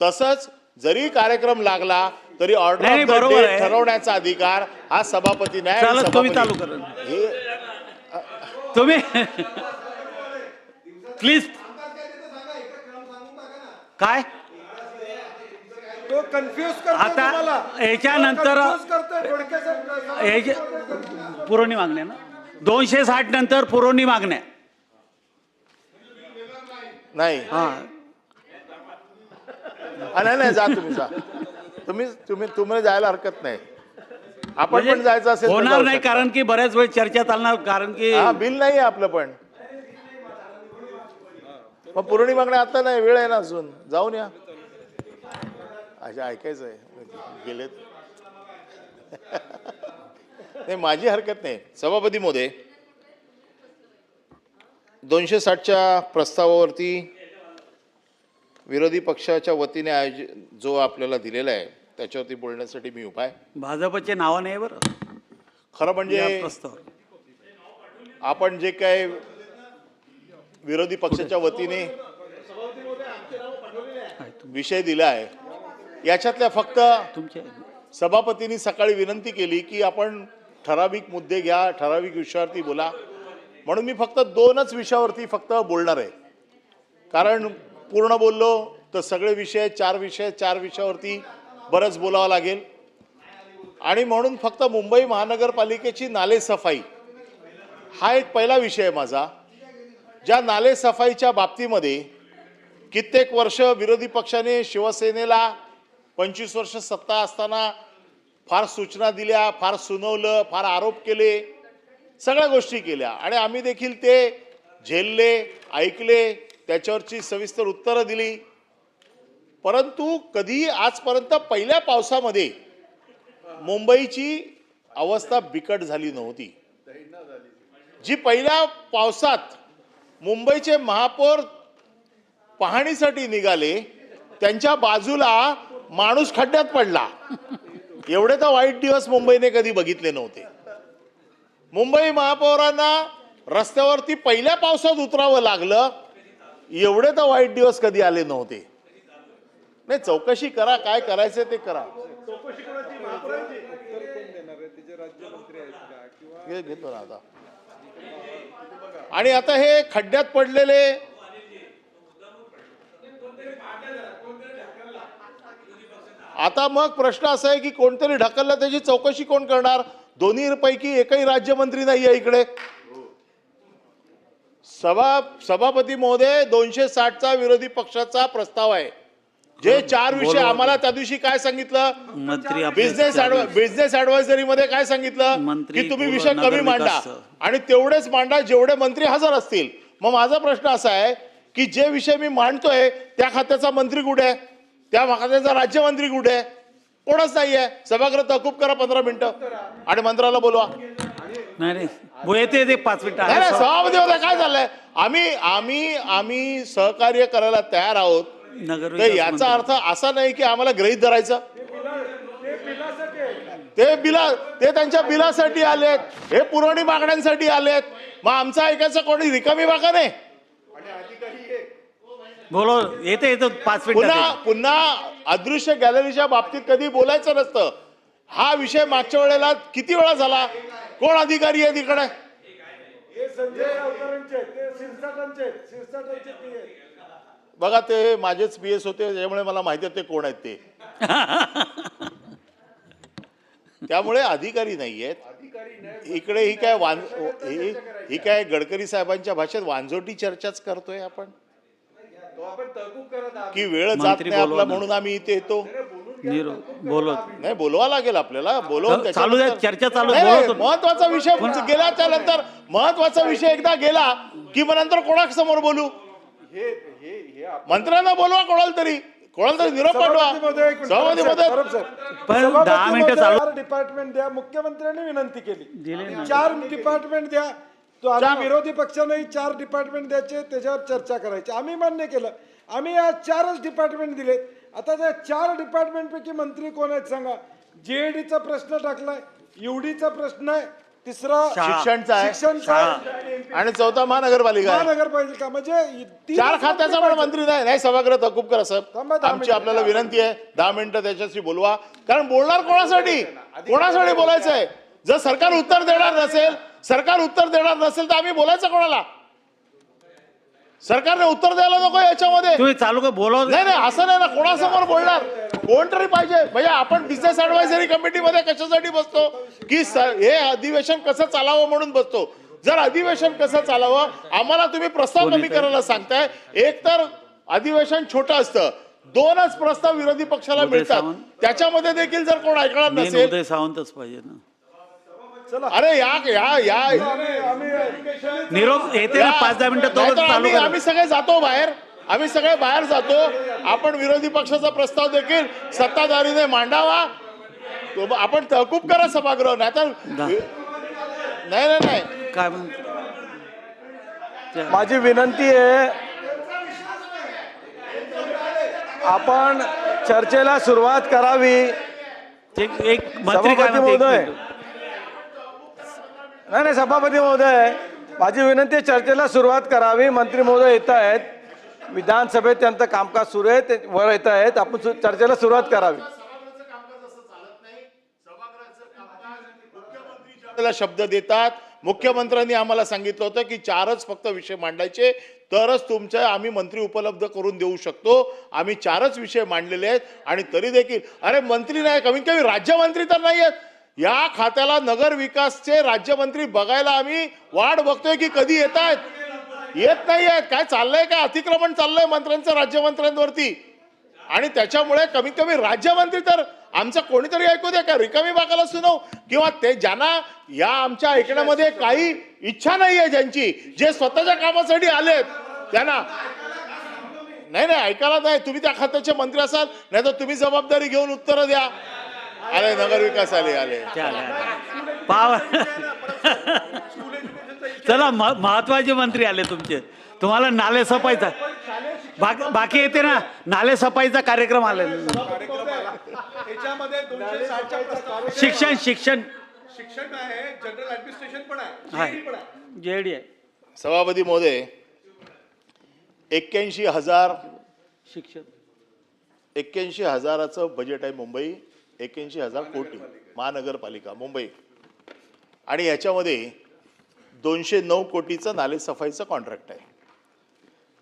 तसंच जरी कार्यक्रम लागला तरी ऑर्डर नाही, ऑफ द बरोबर डे आहे. ठरवण्याचा अधिकार हा सभापती नाही. चला, तुम्ही चालू सभापती करा. हे तुम्ही प्लीज काय तो कन्फ्यूज आता याच्यानंतर पुरवणी मागण्या ना 260 नंतर पुरवणी मागण्या. नाही नाही जा तुम्ही जा. तुम्हाला जायला हरकत नाही. आपण पण जायचं असेल तर होणार जाऊ नाही शकता. कारण की बऱ्याच वेळ चर्चा चालणार कारण की हा बिल नाही आहे आपलं पण. मग पुरवणी मागण्या आता नाही, वेळ आहे ना अजून. जाऊन या. अच्छा ऐकायचं आहे गेलेत. नाही माझी हरकत नाही. सभापती महोदय 260च्या प्रस्तावावरती विरोधी पक्षाच्या वतीने जो आपल्याला दिलेला आहे त्याच्यावरती बोलण्यासाठी मी उभा आहे. भाजपचे नाव नाही बरं खरं या म्हणजे प्रस्ताव. आपण जे काय विरोधी पक्षाच्या वतीने विषय दिला आहे याच्यातल्या फक्त तुमचे सभापतींनी सकाळी विनंती केली की आपण ठराविक मुद्दे घ्या, ठराविक विषयावरती बोला, म्हणून मी फक्त 2च विषयावरती फक्त बोलणार आहे. कारण पूर्ण बोललो तर सगळे विषय 4 विषयावरती बरंच बोलावं लागेल. आणि म्हणून फक्त मुंबई महानगरपालिकेची नालेसफाई हा एक पहिला विषय आहे माझा. ज्या नालेसफाईच्या बाबतीमध्ये कित्येक वर्ष विरोधी पक्षाने शिवसेनेला 25 वर्ष सत्ता असताना फार सूचना दिल्या, फार सुनावलं, फार आरोप केले, सगळ्या गोष्टी केल्या आणि आम्ही देखील ते झेलले, ऐकले, त्याच्यावरची सविस्तर उत्तरं दिली. परंतु कधी आजपर्यंत पहिल्या पावसामध्ये मुंबईची अवस्था बिकट झाली नव्हती. जी पहिल्या पावसात मुंबईचे महापौर पाहणीसाठी निघाले त्यांच्या बाजूला माणूस खड्ड्यात पडला. एवढे तर वाईट दिवस मुंबईने कधी बघितले नव्हते. मुंबई महापौरांना रस्त्यावरती पहिल्या पावसात उतरावं लागलं. एवढे तर वाईट दिवस कधी आले नव्हते. नाही चौकशी करा, काय करायचं ते करा. घेतो ना आता. आणि आता हे खड्ड्यात पडलेले आता मग प्रश्न असा आहे की कोणतरी ढकललं त्याची चौकशी कोण करणार. दोन्ही पैकी एकही राज्यमंत्री नाही आहे इकडे. सभापती महोदय 260चा विरोधी पक्षाचा प्रस्ताव आहे. जे 4 विषय आम्हाला त्या दिवशी काय सांगितलं, मंत्री बिझनेस ऍडवायझरी मध्ये काय सांगितलं की तुम्ही विषय कमी मांडा आणि तेवढेच मांडा जेवढे मंत्री हजर असतील. मग माझा प्रश्न असा आहे की जे विषय मी मांडतोय त्या खात्याचा मंत्री कुठे आहे, त्या खात्याचा राज्यमंत्री कुठे आहे, कोणच नाहीये. सभागृह तहकूब करा 15 मिनिटं आणि मंत्र्याला बोलवा. नाही येते 5 मिनिटं नाही नाही, सभापती महोदय काय झालंय, आम्ही सहकार्य करायला तयार आहोत. तर याचा अर्थ असा नाही की आम्हाला गृहीत धरायचं. ते त्यांच्या बिलासाठी आलेत, हे पुरवणी मागण्यांसाठी आलेत. मग आमचं ऐकायचं कोणी रिकामी बाका नाही. बोलो येते 5 मिनिटं. पुन्हा अदृश्य गॅलरीच्या बाबतीत कधी बोलायचं नसतं. हा विषय मागच्या वेळेला किती वेळा झाला. कोण अधिकारी आहे तिकडे. बघा ते माझेच PS होते त्यामुळे मला माहिती आहे ते कोण आहेत ते. त्यामुळे अधिकारी नाही आहेत इकडे. ही काय गडकरी साहेबांच्या भाषेत वांजोटी चर्चाच करतोय आपण की वेळ जात नाही आपला म्हणून आम्ही इथे येतो. नाही बोलवा लागेल आपल्याला. बोलवून चालू आहे चर्चा चालू. महत्वाचा विषय गेल्याच्या नंतर महत्वाचा विषय एकदा गेला की मग नंतर कोणासमोर बोलू. मंत्र्यांना बोलवा, कोणाला तरी निरोप पाठवा. सभापती महोदय 10 मिनिटं चालू. डिपार्टमेंट द्या. मुख्यमंत्र्यांनी विनंती केली 4 डिपार्टमेंट द्या. तो आम्ही विरोधी पक्षाने 4 डिपार्टमेंट द्यायचे, त्याच्यावर चर्चा करायची. आम्ही मान्य केलं. आम्ही या 4च डिपार्टमेंट दिलेत. आता त्या 4 डिपार्टमेंट पैकी मंत्री कोण आहेत सांगा. JAD चा प्रश्न टाकलाय, UD चा प्रश्न आहे, तिसरा शिक्षणचा आहे, शिक्षणचा आणि चौथा महानगरपालिका आहे. महानगरपालिका म्हणजे तीन 4 खात्याचा पण मंत्री नाही. नाही सभागृह तहकूब करा थांबा, साहेब, 10 आमची आपल्याला विनंती आहे 10 मिनिटं त्याच्याशी बोलवा. कारण बोलणार कोणासाठी बोलायचं आहे? जर सरकार उत्तर देणार नसेल तर आम्ही बोलायचं कोणाला? सरकारने उत्तर द्यायला नको याच्यामध्ये. तुम्ही चालू का बोलव. नाही असं नाही ना, कोणासमोर बोलणार कोणतरी पाहिजे. म्हणजे आपण बिझनेस ऍडवायझरी कमिटीमध्ये कशासाठी बसतो की हे अधिवेशन कसं चालावं म्हणून बसतो. जर अधिवेशन कसं चालावं आम्हाला तुम्ही प्रस्ताव कमी करायला सांगताय. एक तर अधिवेशन छोटं असतं, 2च प्रस्ताव विरोधी पक्षाला मिळतात, त्याच्यामध्ये देखील जर कोण ऐकणार नसेल. उदय सावंतच पाहिजे ना. अरे या निरोप येते ना 5-10 मिनिटं नाहीतर चालू करा. आम्ही सगळे जातो बाहेर, आम्ही सगळे बाहेर जातो. आपण विरोधी पक्षाचा प्रस्ताव देखील सत्ताधारीने मांडावा. आपण तहकूब करा सभागृह. नाहीतर नाही काय म्हणतो माझी विनंती आहे, आपण चर्चेला सुरुवात करावी. एक मंत्री काय सभापती म्हणते, एक महोदय. मिनिट. नाही सभापती महोदय, माझी विनंती आहे, चर्चेला सुरुवात करावी. मंत्री महोदय येत आहेत, विधानसभेत त्यांचं कामकाज सुरू आहे, ते वर येत आहेत. आपण चर्चेला सुरुवात करावी. शब्द देतात. मुख्यमंत्र्यांनी आम्हाला सांगितलं होतं की 4च फक्त विषय मांडायचे, तरच तुमच्या आम्ही मंत्री उपलब्ध करून देऊ शकतो. आम्ही 4च विषय मांडलेले आहेत. आणि तरी देखील अरे मंत्री नाही, कमीत कमी राज्यमंत्री तर नाही आहेत. या खात्याला नगर विकासचे राज्यमंत्री बघायला आम्ही वाट बघतोय की कधी येत नाही आहेत. काय चाललंय, काय अतिक्रमण चाललंय मंत्र्यांचं राज्यमंत्र्यांवरती. आणि त्याच्यामुळे कमीत कमी राज्यमंत्री तर आमचं कोणीतरी ऐकू द्या. का रिकामी बाकाला सुनव, किंवा ते ज्यांना या आमच्या ऐकण्यामध्ये काही इच्छा नाहीये, ज्यांची जे स्वतःच्या कामासाठी आलेत त्यांना नाही ऐकायला नाही. तुम्ही त्या खात्याचे मंत्री असाल, नाही तर तुम्ही जबाबदारी घेऊन उत्तरं द्या. अरे नगर विकास आले चला महत्वाचे मंत्री आले तुमचे. तुम्हाला नाले सफाईचा बाकी येते ना, नाले सफाईचा कार्यक्रम आला. शिक्षण आहे, जनरल ऍडमिनिस्ट्रेशन पण आहे, जेडी आहे. सभापती महोदय, 81,000 शिक्षण 81,000चं बजेट आहे मुंबई. 81,000 कोटी महानगरपालिका मुंबई. आणि याच्यामध्ये 209 कोटीचं नाले सफाईचं कॉन्ट्रॅक्ट आहे.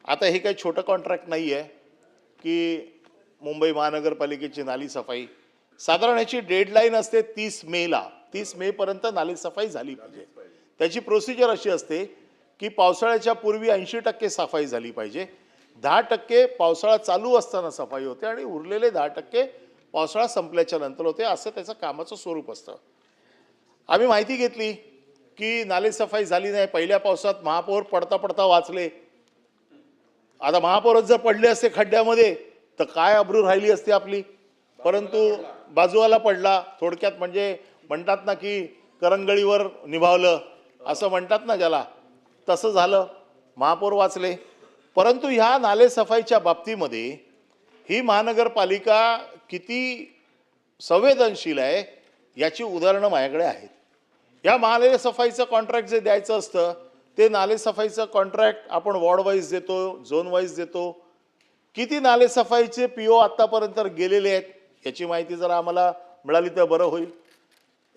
आता हे काही छोटं कॉन्ट्रॅक्ट नाही आहे की मुंबई महानगरपालिकेची नाली सफाई. साधारण याची डेडलाईन असते 30 मेला. 30 मेपर्यंत नाली सफाई झाली पाहिजे. त्याची प्रोसिजर अशी असते की पावसाळ्याच्या पूर्वी 80% सफाई झाली पाहिजे. 10% पावसाळा चालू असताना सफाई होते आणि उरलेले 10% पावसाळा संपल्याच्या नंतर होते. असं त्याचं कामाचं स्वरूप असतं. आम्ही माहिती घेतली की नाले सफाई झाली नाही. पहिल्या पावसात महापौर पडता वाचले. आता महापौरच जर पडले असते खड्ड्यामध्ये तर काय अब्रू राहिली असती आपली. परंतु बाजूवाला पडला. थोडक्यात म्हणजे म्हणतात ना की करंगळीवर निभावलं असं म्हणतात ना ज्याला, तसं झालं. महापौर वाचले. परंतु ह्या नाले सफाईच्या बाबतीमध्ये ही महानगरपालिका किती संवेदनशील आहे याची उदाहरणं माझ्याकडे आहेत. या नाले सफाईचं कॉन्ट्रॅक्ट जे द्यायचं असतं ते नाले सफाईचं कॉन्ट्रॅक्ट आपण वॉर्ड वाईज देतो, झोन वाईज देतो. किती नाले सफाईचे PO आत्तापर्यंत गेलेले आहेत याची माहिती जर आम्हाला मिळाली तर बरं होईल.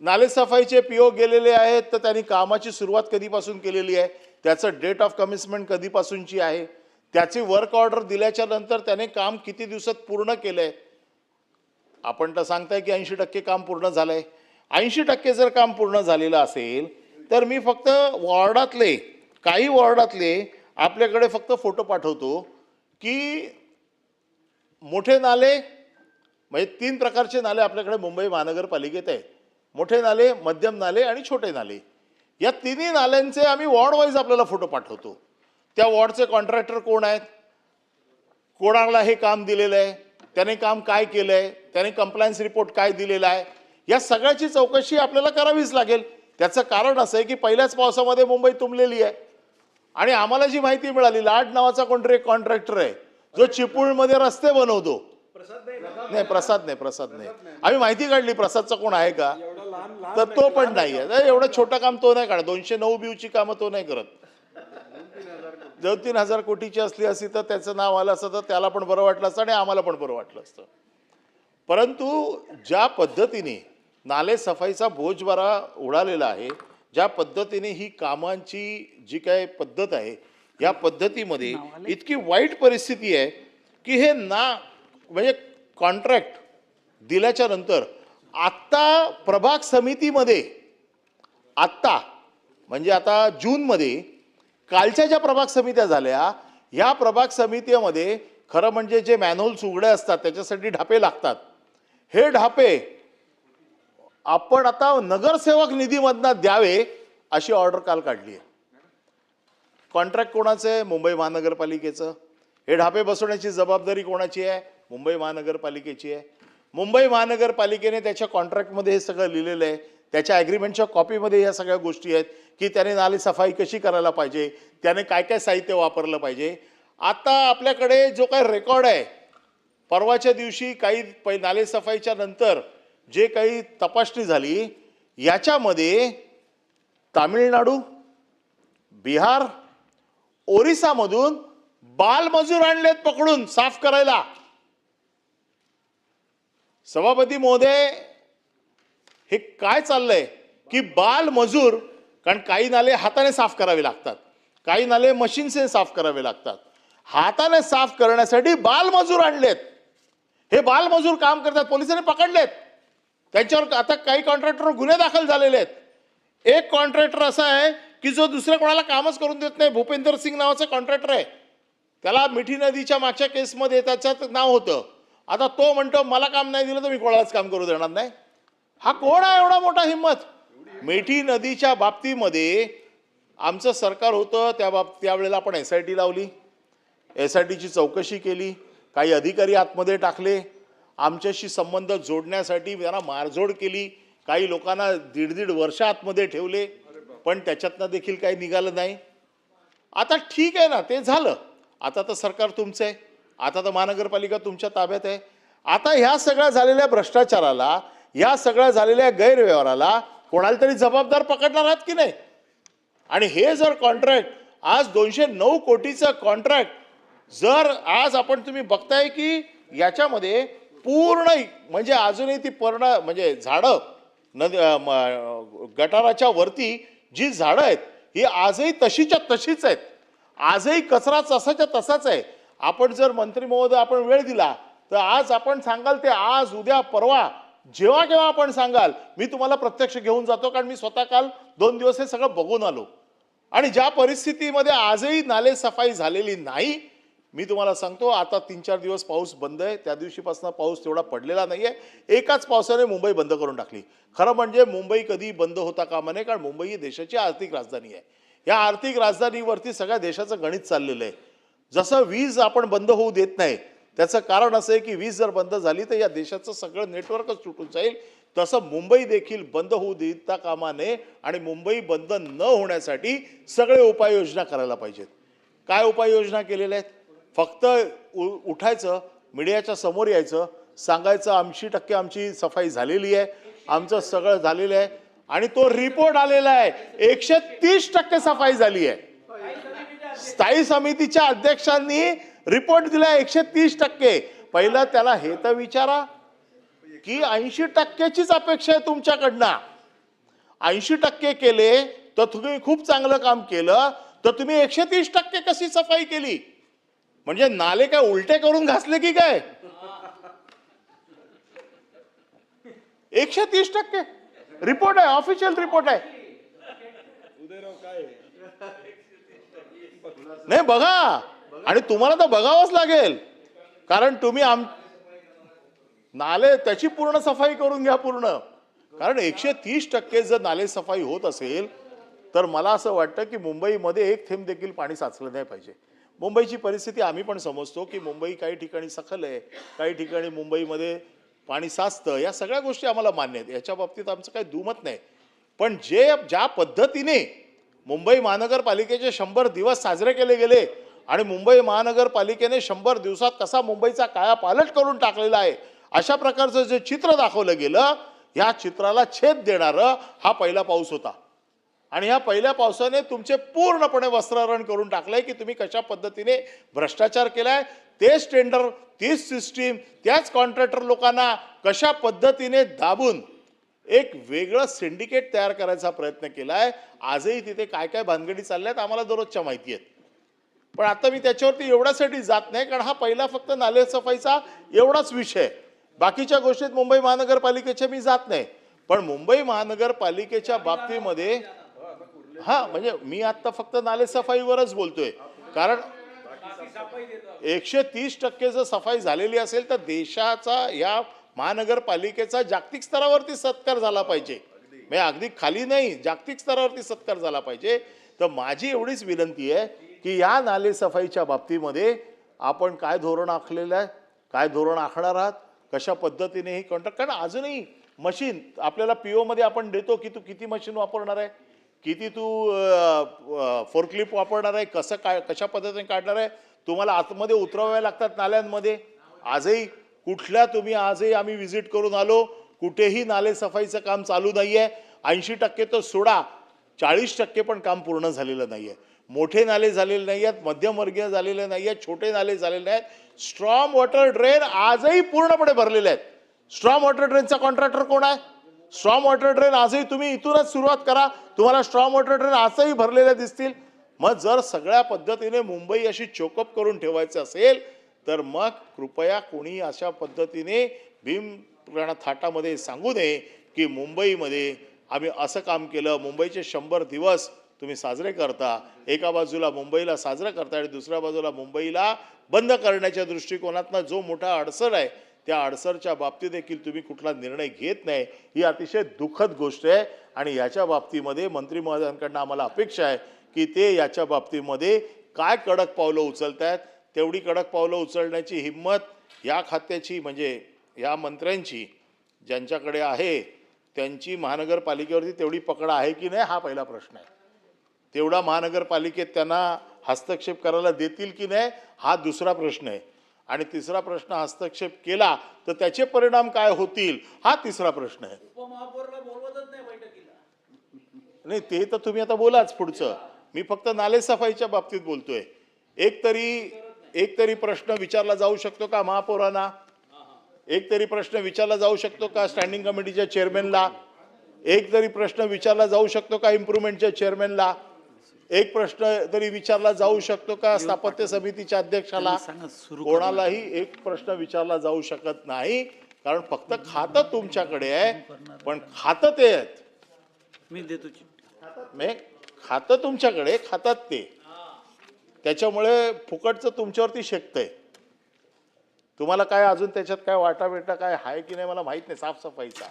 नाले सफाईचे PO गेलेले आहेत तर त्यांनी कामाची सुरुवात कधीपासून केलेली आहे, त्याचं डेट ऑफ कमिटमेंट कधीपासूनची आहे, त्याची वर्क ऑर्डर दिल्याच्या नंतर त्याने काम किती दिवसात पूर्ण केलंय. आपण तर सांगताय की 80% काम पूर्ण झालंय. 80% जर काम पूर्ण झालेलं असेल तर मी फक्त काही वॉर्डातले आपल्याकडे फक्त फोटो पाठवतो की मोठे नाले म्हणजे 3 प्रकारचे नाले आपल्याकडे मुंबई महानगरपालिकेत आहेत. मोठे नाले, मध्यम नाले आणि छोटे नाले. या तिन्ही नाल्यांचे आम्ही वॉर्ड वाईज आपल्याला फोटो पाठवतो. त्या वॉर्डचे कॉन्ट्रॅक्टर कोण आहेत, कोणाला हे काम दिलेलं आहे, त्याने काम काय केलं आहे, त्याने कंप्लायन्स रिपोर्ट काय दिलेला आहे, या सगळ्याची चौकशी आपल्याला करावीच लागेल. त्याचं कारण असं आहे की पहिल्याच पावसामध्ये मुंबई तुंबलेली आहे. आणि आम्हाला जी माहिती मिळाली, लाड नावाचा कोणतरी एक कॉन्ट्रॅक्टर आहे जो चिपळूणमध्ये रस्ते बनवतो. प्रसाद नाही. आम्ही माहिती काढली प्रसादचा कोण आहे का, तर तो पण नाही आहे. एवढं छोटं काम तो नाही काढत. 209 बीची कामं तो नाही करत. 2-3 हजार कोटीची असली तर त्याचं नाव आलं असतं तर त्याला पण बरं वाटलं असतं आणि आम्हाला पण बरं वाटलं असतं. परंतु ज्या पद्धतीने नाले सफाईचा बोज बरा उडालेला आहे, ज्या पद्धतीने ही कामांची जी काय पद्धत आहे, या पद्धतीमध्ये इतकी वाईट परिस्थिती आहे की हे म्हणजे कॉन्ट्रॅक्ट दिल्याच्या नंतर आत्ता प्रभाग समितीमध्ये आत्ता म्हणजे आता जूनमध्ये कालच्या ज्या प्रभाग समित्या झाल्या, या प्रभाग समितीमध्ये खरं म्हणजे जे मॅनहोल्स उघडे असतात त्याच्यासाठी ढापे लागतात. हे ढापे आपण आता नगरसेवक निधीमधनं द्यावे अशी ऑर्डर काल काढली आहे. कॉन्ट्रॅक्ट कोणाचं आहे? मुंबई महानगरपालिकेचं. हे ढापे बसवण्याची जबाबदारी कोणाची आहे? मुंबई महानगरपालिकेची आहे. मुंबई महानगरपालिकेने त्याच्या कॉन्ट्रॅक्टमध्ये हे सगळं लिहिलेलं आहे. त्याच्या ॲग्रीमेंटच्या कॉपीमध्ये या सगळ्या गोष्टी आहेत की त्याने नाले सफाई कशी करायला पाहिजे, त्याने काय काय साहित्य वापरलं पाहिजे. आता आपल्याकडे जो काही रेकॉर्ड आहे, परवाच्या दिवशी काही नाले सफाईच्या नंतर जे काही तपासणी झाली, याच्यामध्ये तामिळनाडू, बिहार, ओरिसामधून बालमजूर आणलेत पकडून साफ करायला. सभापती महोदय, हे काय चाललंय की बालमजूर, कारण काही नाले हाताने साफ करावे लागतात, काही नाले मशीनचे साफ करावे लागतात. हाताने साफ करण्यासाठी बालमजूर आणलेत. हे बालमजूर काम करतात, पोलिसांनी पकडलेत. त्यांच्यावर आता काही कॉन्ट्रॅक्टरवर गुन्हे दाखल झालेले आहेत. एक कॉन्ट्रॅक्टर असा आहे की जो दुसऱ्या कोणाला कामच करून देत नाही. भूपेंदर सिंग नावाचा कॉन्ट्रॅक्टर आहे. त्याला मिठी नदीच्या मागच्या केसमध्ये त्याच्यात नाव होतं. आता तो म्हणतो मला काम नाही दिलं तर मी कोणालाच काम करू देणार नाही. हा कोण आहे एवढा मोठा हिम्मत? मिठी नदीच्या बाबतीमध्ये आमचं सरकार होतं त्यावेळेला आपण SIT लावली. SITची चौकशी केली. काही अधिकारी आतमध्ये टाकले. आमच्याशी संबंध जोडण्यासाठी त्यांना मारझोड केली. काही लोकांना 1.5 वर्ष आतमध्ये ठेवले, पण त्याच्यातनं देखील काही निघालं नाही. आता ठीक आहे ना, ते झालं. आता तर सरकार तुमचं आहे, आता तर महानगरपालिका तुमच्या ताब्यात आहे. आता ह्या सगळ्या झालेल्या भ्रष्टाचाराला, या सगळ्या झालेल्या गैरव्यवहाराला कोणाला तरी जबाबदार पकडणार आहात की नाही? आणि हे जर कॉन्ट्रॅक्ट आज 209 कोटीचं कॉन्ट्रॅक्ट जर आज तुम्ही बघताय की याच्यामध्ये पूर्ण म्हणजे अजूनही ती म्हणजे झाडं गटाराच्या वरती जी झाडं आहेत ही आजही तशीच्या तशीच आहेत. आजही कचरा तसाच्या तसाच आहे. आपण जर मंत्री महोदय आपण वेळ दिला तर आज आपण सांगाल ते आज उद्या परवा जेव्हा केव्हा आपण सांगाल मी तुम्हाला प्रत्यक्ष घेऊन जातो, कारण मी स्वतः काल 2 दिवस हे सगळं बघून आलो. आणि ज्या परिस्थितीमध्ये आजही नाले सफाई झालेली नाही, मी तुम्हाला सांगतो आता 3-4 दिवस पाऊस बंद आहे. त्या दिवशीपासून पाऊस तेवढा पडलेला नाही आहे. एकाच पावसाने मुंबई बंद करून टाकली. खरं म्हणजे मुंबई कधी बंद होता कामा नये, कारण मुंबई ही देशाची आर्थिक राजधानी आहे. या आर्थिक राजधानीवरती सगळ्या देशाचं गणित चाललेलं आहे. जसं वीज आपण बंद होऊ देत नाही, त्याचं कारण असं आहे की वीज जर बंद झाली तर या देशाचं सगळं नेटवर्कच तुटून जाईल. तसं मुंबई देखील बंद होऊ देता कामा नये आणि मुंबई बंद न होण्यासाठी सगळे उपाययोजना करायला पाहिजेत. काय उपाययोजना केलेल्या आहेत? फक्त उठायचं, मीडियाच्या समोर यायचं, सांगायचं 80% आमची सफाई झालेली आहे, आमचं सगळं झालेलं आहे. आणि तो रिपोर्ट आलेला आहे 130% सफाई झाली आहे. स्थायी समितीच्या अध्यक्षांनी रिपोर्ट दिलाय 130%. पहिलं त्याला हे तर विचारा की 80%चीच अपेक्षा आहे तुमच्याकडनं. 80% केले तर तुम्ही खूप चांगलं काम केलं, तर तुम्ही 130% कशी सफाई केली? म्हणजे नाले काय उलटे करून घासले की काय? 130% रिपोर्ट आहे, ऑफिशियल रिपोर्ट आहे. नाही बघा, आणि तुम्हाला तर बघावंच लागेल, कारण तुम्ही नाले त्याची पूर्ण सफाई करून घ्या पूर्ण. कारण 130% जर नाले सफाई होत असेल तर मला असं वाटतं की मुंबईमध्ये एक थेंब देखील पाणी साचलं नाही पाहिजे. मुंबईची परिस्थिती आम्ही पण समजतो की मुंबई काही ठिकाणी सखल आहे, काही ठिकाणी मुंबईमध्ये पाणी साचतं. या सगळ्या गोष्टी आम्हाला मान्य आहेत, याच्या बाबतीत आमचं काही दुमत नाही. पण ज्या पद्धतीने मुंबई महानगरपालिकेचे 100 दिवस साजरे केले गेले आणि मुंबई महानगरपालिकेने 100 दिवसात कसा मुंबईचा कायापालट करून टाकलेला आहे, अशा प्रकारचं जे चित्र दाखवलं गेलं ह्या चित्राला छेद देणारं हा पहिला पाऊस होता. आणि ह्या पहिल्या पावसाने तुमचे पूर्णपणे वस्त्राहरण करून टाकलंय की तुम्ही कशा पद्धतीने भ्रष्टाचार केलाय. तेच टेंडर, तीच सिस्टीम, त्याच कॉन्ट्रॅक्टर लोकांना कशा पद्धतीने दाबून एक वेगळं सिंडिकेट तयार करायचा प्रयत्न केलाय. आजही तिथे काय काय भानगडी चालल्यात आम्हाला दररोजच्या माहिती आहेत. पण आता मी त्याच्यावरती एवढ्यासाठी जात नाही, कारण हा पहिला फक्त नालेसफाईचा एवढाच विषय. बाकीच्या गोष्टीत मुंबई महानगरपालिकेच्या मी जात नाही. पण मुंबई महानगरपालिकेच्या बाबतीमध्ये म्हणजे मी आता फक्त नालेसफाईवरच बोलतोय. कारण 130% जर सफाई झालेली असेल तर देशाचा या महानगरपालिकेचा जागतिक स्तरावरती सत्कार झाला पाहिजे. म्हणजे अगदी खाली नाही, जागतिक स्तरावरती सत्कार झाला पाहिजे. तर माझी एवढीच विनंती आहे की या नालेसफाईच्या बाबतीमध्ये आपण काय धोरण आखलेलं आहे, काय धोरण आखणार आहात, कशा पद्धतीने ही कॉन्ट्रॅक्ट. कारण अजूनही मशीन आपल्याला PO मध्ये आपण देतो की तू किती मशीन वापरणार आहे, किती तू फोरक्लिप वापरणार आहे, कसं काय कशा पद्धतीने काढणार आहे, तुम्हाला आतमध्ये उतरवाव्या लागतात नाल्यांमध्ये. आजही कुठल्या तुम्ही आजही आम्ही व्हिजिट करून आलो, कुठेही नालेसफाईचं काम चालू नाही आहे. 80% तर सोडा, 40% पण काम पूर्ण झालेलं नाही आहे. मोठे नाले झालेले नाही आहेत, मध्यमवर्गीय झालेले नाही आहेत, छोटे नाले झालेले आहेत. स्ट्रॉम वॉटर ड्रेन आजही पूर्णपणे भरलेले आहेत. स्ट्रॉम वॉटर ड्रेनचा कॉन्ट्रॅक्टर कोण आहे? स्ट्रॉम वॉटर ड्रेन आजही तुम्ही इथूनच सुरुवात करा, तुम्हाला स्ट्रॉम वॉटर ड्रेन आजही भरलेले दिसतील. मग जर सगळ्या पद्धतीने मुंबई अशी चोकअप करून ठेवायचं असेल तर मग कृपया कोणी अशा पद्धतीने भीम थाटामध्ये सांगू नये की मुंबईमध्ये आम्ही असं काम केलं. मुंबईचे 100 दिवस तुम्ही साजरे करता, एका बाजूला मुंबईला साजरं करता आणि दुसऱ्या बाजूला मुंबईला बंद करण्याच्या दृष्टिकोनातनं जो मोठा अडसर आहे त्या अडसरच्या बाबतीत देखील तुम्ही कुठला निर्णय घेत नाही. ही अतिशय दुःखद गोष्ट आहे. आणि याच्या बाबतीमध्ये मंत्री महोदयांकडनं आम्हाला अपेक्षा आहे की ते याच्या बाबतीमध्ये काय कडक पावलं उचलत आहेत. तेवढी कडक पावलं उचलण्याची हिंमत या खात्याची म्हणजे या मंत्र्यांची ज्यांच्याकडे आहे त्यांची महानगरपालिकेवरती तेवढी पकड आहे की नाही हा पहिला प्रश्न आहे. तेवढा महानगरपालिकेत त्यांना हस्तक्षेप करायला देतील की नाही हा दुसरा प्रश्न आहे. आणि तिसरा प्रश्न, हस्तक्षेप केला तर त्याचे परिणाम काय होतील हा तिसरा प्रश्न आहे. नाही ते तर तुम्ही आता बोलाच पुढचं. मी फक्त नालेसफाईच्या बाबतीत बोलतोय. एक तरी प्रश्न विचारला जाऊ शकतो का महापौरांना? एक तरी प्रश्न विचारला जाऊ शकतो का स्टँडिंग कमिटीच्या चेअरमॅनला? एक तरी प्रश्न विचारला जाऊ शकतो का इम्प्रुव्हमेंटच्या चेअरमॅनला? एक प्रश्न तरी विचारला जाऊ शकतो का स्थापत्य समितीच्या अध्यक्षाला? कोणालाही एक प्रश्न विचारला जाऊ शकत नाही. कारण फक्त खातं तुमच्याकडे आहे, पण खातं ते आहेत. मी देतो खातं तुमच्याकडे, खातात ते. त्याच्यामुळे फुकटचं तुमच्यावरती शेकतंय. तुम्हाला काय अजून त्याच्यात काय वाटा बेटा काय आहे की नाही मला माहित नाही साफसफाईचा,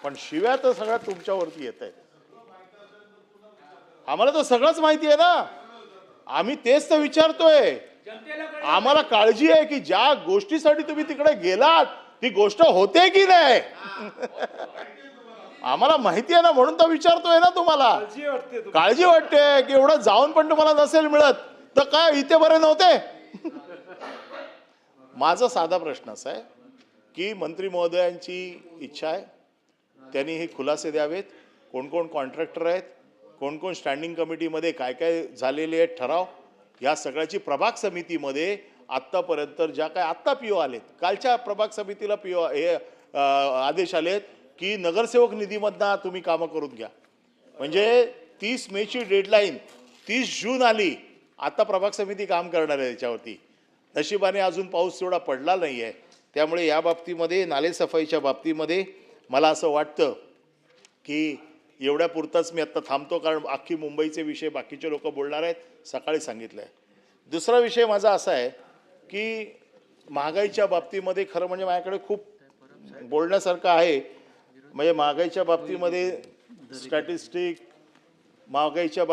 पण शिव्या तर सगळ्या तुमच्यावरती येत आहेत. आम्हाला तर सगळंच माहिती आहे ना. आम्ही तेच तर विचारतोय. आम्हाला काळजी आहे की ज्या गोष्टीसाठी तुम्ही तिकडे गेलात ती गोष्ट होते की नाही आम्हाला माहिती आहे ना, म्हणून तर विचारतोय ना तुम्हाला. काळजी वाटते की एवढं जाऊन पण तुम्हाला नसेल मिळत तर काय इथे बरे नव्हते. माझा साधा प्रश्न असा आहे की मंत्री महोदयांची इच्छा आहे त्यांनी हे खुलासे द्यावेत. कोण कोण कॉन्ट्रॅक्टर आहेत, कोण कोण स्टँडिंग कमिटीमध्ये काय काय झालेले आहेत ठराव, या सगळ्याची प्रभाग समितीमध्ये आत्तापर्यंत ज्या काय आत्ता PO आलेत, कालच्या प्रभाग समितीला PO हे आदेश आलेत की नगरसेवक निधीमधनं तुम्ही कामं करून घ्या. म्हणजे 30 मेची डेडलाईन 30 जून आली. आता प्रभाग समिती काम करणार आहे त्याच्यावरती. नशिबाने अजून पाऊस तेवढा पडला नाही आहे. त्यामुळे या बाबतीमध्ये नालेसफाईच्या बाबतीमध्ये मला असं वाटतं की एवढ्या पुरताच मी आत्ता थांबतो, कारण अख्खी मुंबईचे विषय बाकीचे लोक बोलणार आहेत, सकाळी सांगितलं आहे. दुसरा विषय माझा असा आहे की महागाईच्या बाबतीमध्ये खरं म्हणजे माझ्याकडे खूप बोलण्यासारखं आहे. म्हणजे महागाईच्या बाबतीमध्ये स्टॅटिस्टिक, महागाईच्या